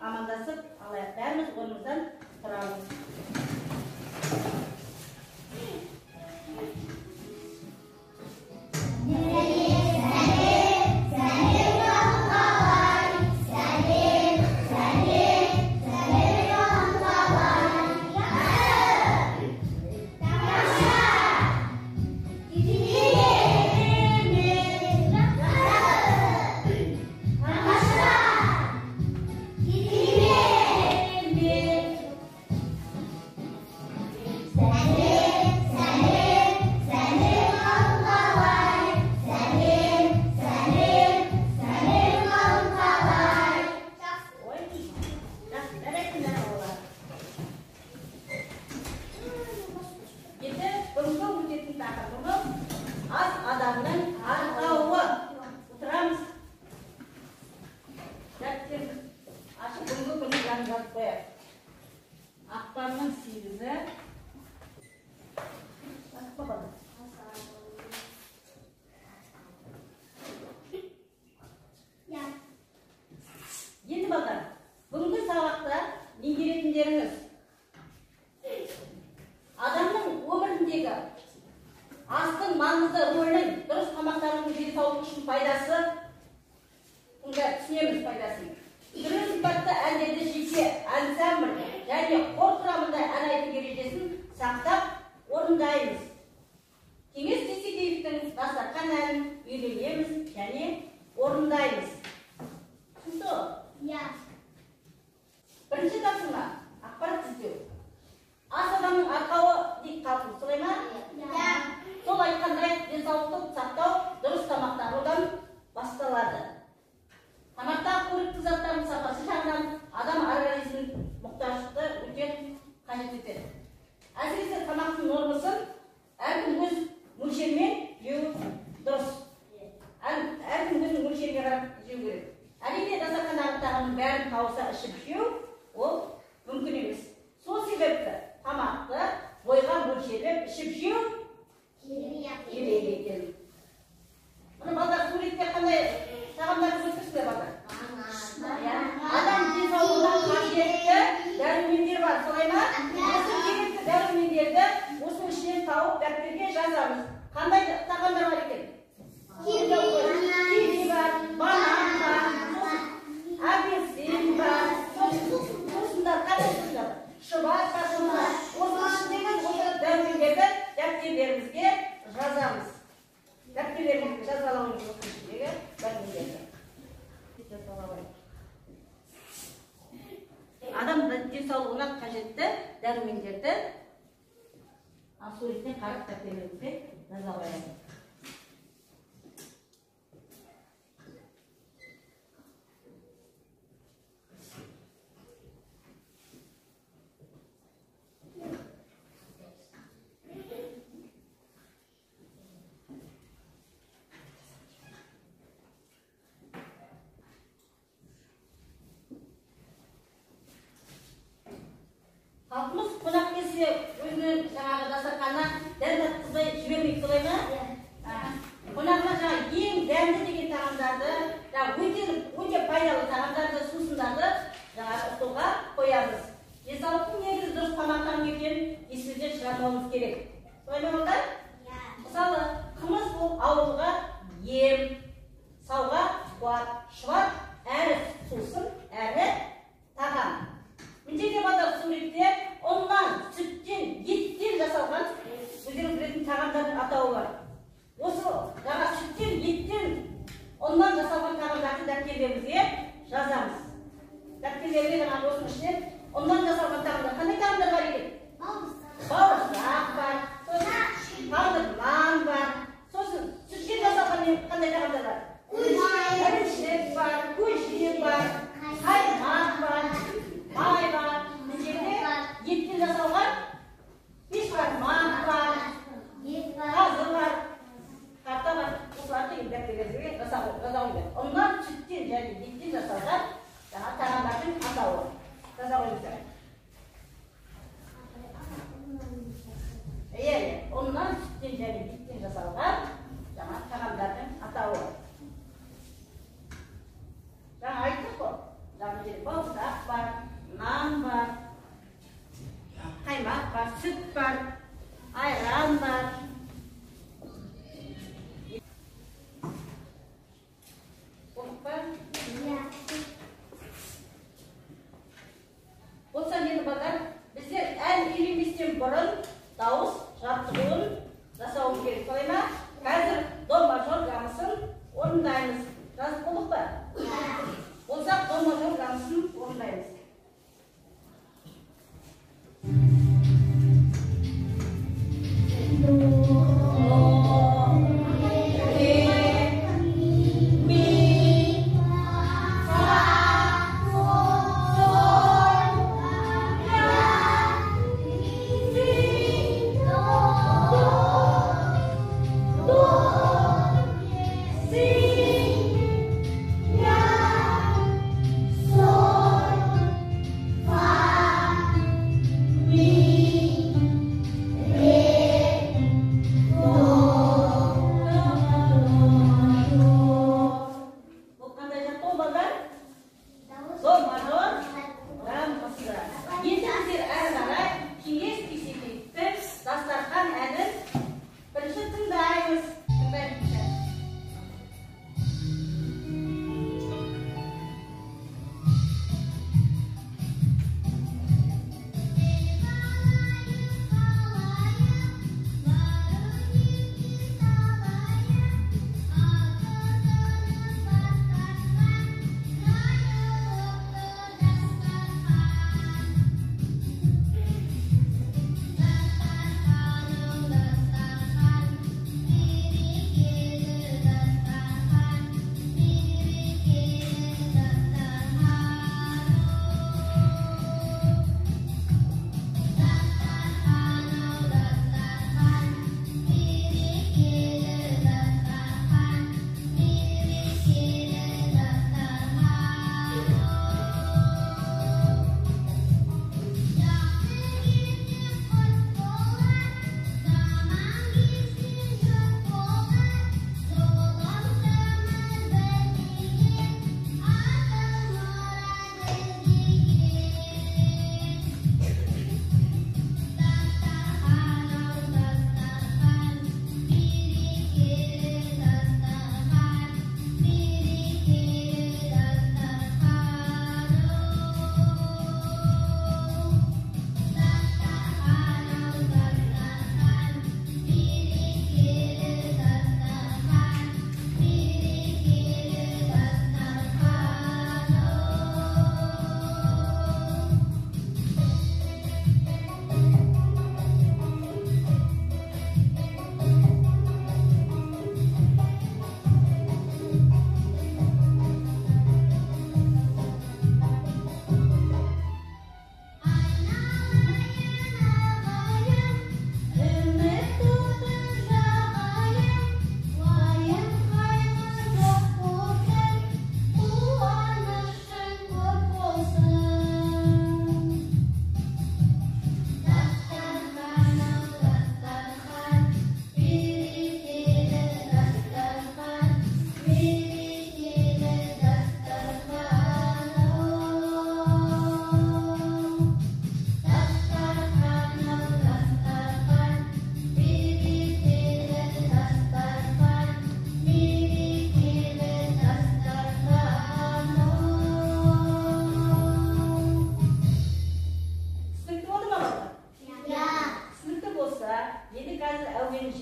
амандасып алайық. Бәріміз орнымыздан тұрамыз. Ақпанның 8-і. Енді балдар, бүгінгі сабақта меңгеретіндеріңіз адамның өміріндегі астың маңызды рөлін, дұрыс тамақтанудың денсаулық үшін пайдасы, түсінеміз пайдасын. Түрлі сипатты әндерді жеке, ансамбль және хор құрамында ән айту ережесін сақтап орындаймыз. Кеңес Дүйсекеевтің дастархан әнін үйренеміз және орындаймыз. Түсінді? Иә. Бірінші тапсырма ақпарат іздеу. Ас адамның арқауы дейік қалпы, солай ма? Иә. Сол айтқандай денсаулықты сақтау дұрыс тамақтанудан басталады. Тамақтағы қоректі заттардың сапасы жағынан адам организмінің мұқтаждықты өте қажет етеді. Әсіресе тамақтың нормасын әркім өз мөлшерімен жеу дұрыс. Әркім өзінің мөлшеріне қарап жеу керек. Әрине дастархандағы тағамның бәрін тауыса ішіп жеу ол мүмкін емес. Сол себепті тамақты бойға мөлшерлеп ішіп жеу керек екен. Мұны балдар суретте қандай тағамдарды көрсетесіздер балдар? Адам денсаулығына қажетті дәрумендер бар, солай ма? Осы керекті дәрумендерді осының ішінен тауып дәптерге жазамыз. Қандай тағамдар бар екен? Киви бар, банан бар, апельсин бар, сусындар, қандай сусындар? Шұбат бар, осының ішіндегі осы дәрумендерді дәптерлерімізге жазамыз. Дәптерлерімізге жазалауымыз осының ішіндегі дәрумендерді. Адам денсаулығына қажетті дәрумендерді суретіне қарап дәптерлерімізге жазалаймыз. Халқымыз қонақ келсе өзінің жаңағы дастарханына дәм татқызбай жібермейді, солай ма? Қонаққа жаңағы ең дәмді деген тағамдарды, өте пайдалы тағамдарды, сусындарды жаңағы столға қоямыз. Денсаулықтың негізі дұрыс тамақтану екенін есімізден шығармауымыз керек. Солай ма балдар? Мысалы, қымыз бұл ауруға ем, сауға қуат, шұбат әрі сусын, әрі тағам. Міндетті балдар суретте ұннан, сүттен, еттен жасалған өздеріңіз білетін тағамдардың атауы бар. Осы жаңа сүттен, еттен, ұннан жасалған тағамдарды дәптерлерімізге жазамыз. Дәптерлерге жаңағы осының ішінен ұннан жасалған тағамдар. Қандай тағамдар бар екен? Бауырсақ бар, сосын тағамдар нан бар, сосын сүттен жасалған қандай тағамдар бар? Ірімшік бар, көже бар, қаймақ бар, май бар, еттен жасалған пеш бар, мақ бар, қазы бар, қарта бар. Осыларды дәптерлерге жазалайды. Ұннан, сүттен және еттен жасалған тағамдардың атауы жазалайды. Ұннан, сүттен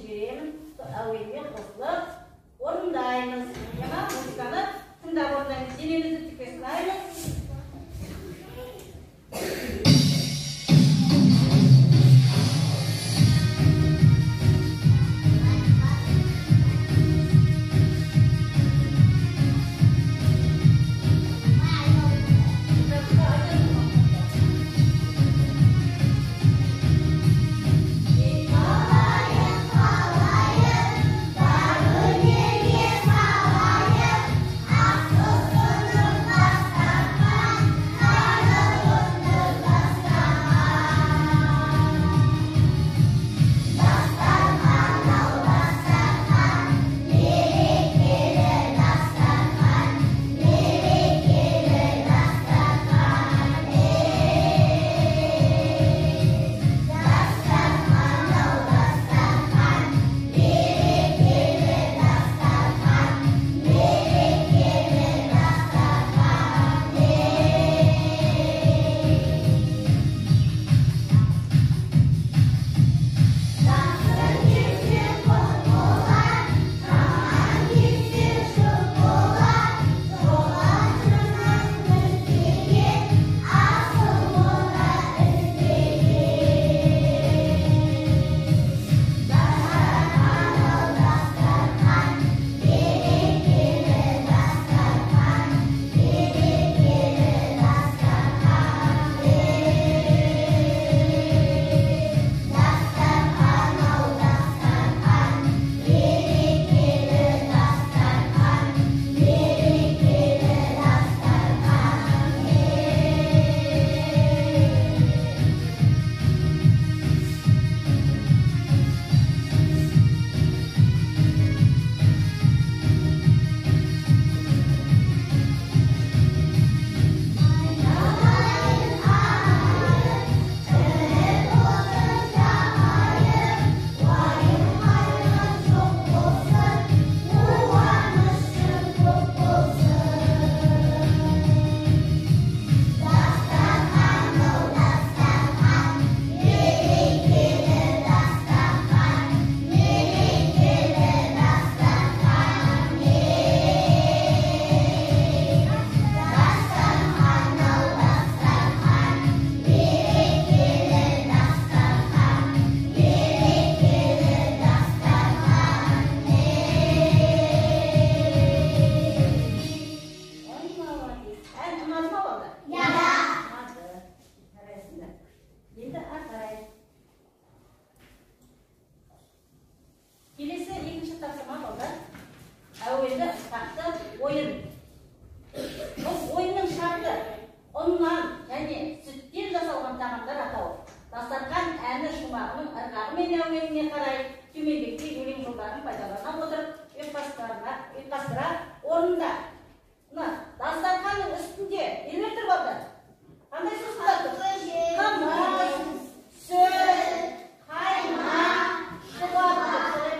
жіберемін. Әуенмен қосылып орындаймыз. Яна музыканы тыңдап орындаймыз. Денемізді тікесінаймыз. Келесі екінші тапсырма болды. Әуелі ыстақты ойын. Бұл ойынның шарты ұннан және сүттен жасалған тағамдар атауы. Дастархан әні шумағының ырғағы мен әуеніне қарай түймебектей өлең жолдарын пайдалана отырып, ұйқастыра орында. Дастарханның үстінде нелер тұр болды? Қандай сусындар тұр? Қымыз, сүт, қаймақ, шұбат тұр.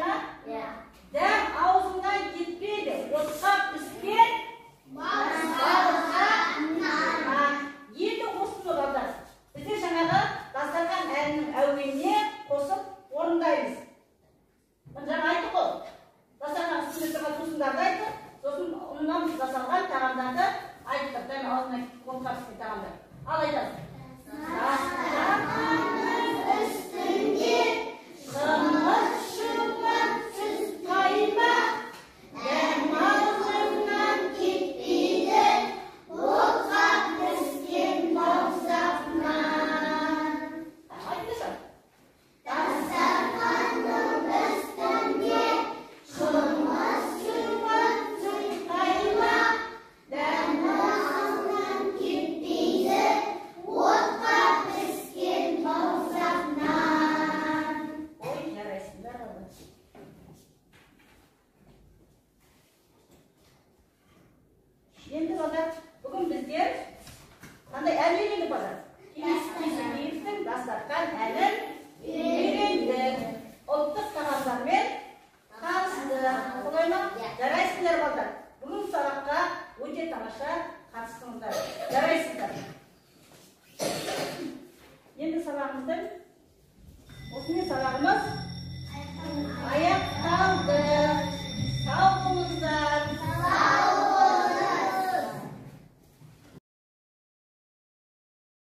Дәм аузыңнан кетпейді, отқа піскен балға нан. Енді осыны балдар. Бізде жаңағы дастархан әнінің әуеніне қосып орындаймыз. Жаңа айтты ғой, дастархан үстінде тұрған сусындарды айтты, сосын ұннан жасалған тағамдарды айтты. Дәм аузыңнан отқа піскен тағамдар. Ал айтасың. Дастарханның үстінде қымыз, шұбат, сүт, қаймақ, дәм аузыңнан кетпейді, отқа піскен бауырсақ нан. Айтыңызшы. Дастарханның үстінде қымыз, шұбат, сүт, қаймақ, дәм аузыңнан кетпейді, отқа піскен бауырсақ нан. Ой, жарайсыңдар ғой. Енді балдар, бүгін біздер қандай ән үйрендік балдар? Кесекеевтің дастархан әнін үйрендік. Ұлттық тағамдармен таныстық. Солай ма? Жарайсыңдар балдар. Бүгін сабаққа өте тамаша қатыстыңыздар. Жарайсыңдар. Енді сабағымыздың